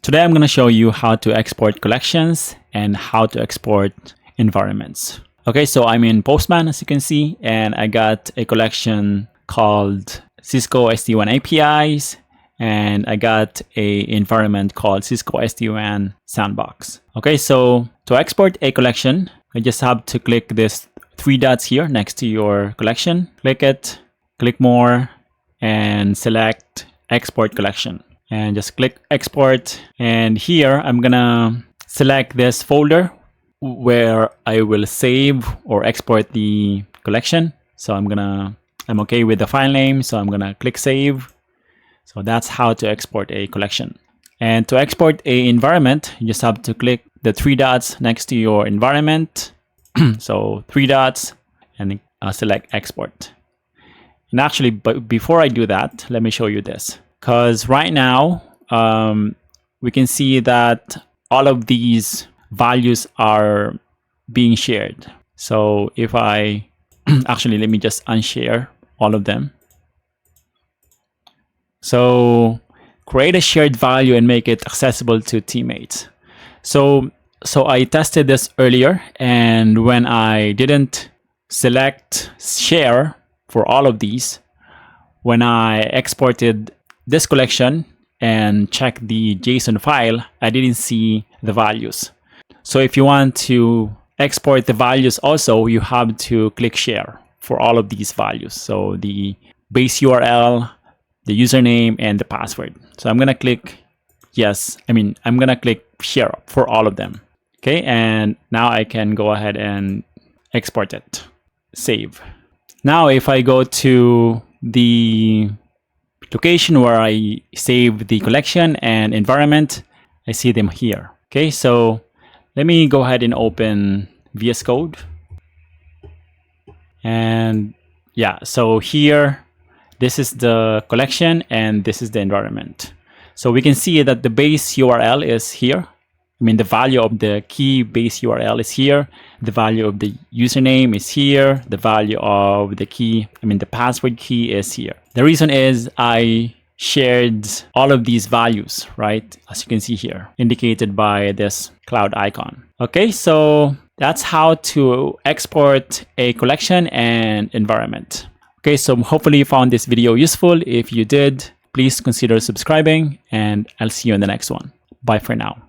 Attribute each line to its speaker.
Speaker 1: Today I'm going to show you how to export collections and how to export environments. Okay, so I'm in Postman, as you can see, and I got a collection called Cisco SD-WAN APIs, and I got a environment called Cisco SD-WAN Sandbox. Okay, so to export a collection, I just have to click this three dots here next to your collection. Click it, click more, and select Export Collection. And just click Export. And here I'm gonna select this folder where I will save or export the collection. So I'm okay with the file name, so I'm gonna click Save. So that's how to export a collection. And to export a environment, you just have to click the three dots next to your environment. So three dots and select Export. And actually, but before I do that, let me show you this. Because right now, we can see that all of these values are being shared. So if I, actually, let me just unshare all of them. So create a shared value and make it accessible to teammates. So I tested this earlier, and when I didn't select share for all of these, when I exported this collection and check the JSON file, I didn't see the values. So if you want to export the values also, you have to click share for all of these values. So the base URL, the username, and the password. So I'm gonna click yes. I'm gonna click share for all of them. Okay, and now I can go ahead and export it. Save. Now if I go to the location where I save the collection and environment, I see them here. Okay, so let me go ahead and open VS Code. And yeah, so here, this is the collection and this is the environment. So we can see that the base URL is here. The value of the key base URL is here. The value of the username is here. The value of the key, the password key is here. The reason is I shared all of these values, right? As you can see here, indicated by this cloud icon. Okay, so that's how to export a collection and environment. Okay, so hopefully you found this video useful. If you did, please consider subscribing, and I'll see you in the next one. Bye for now.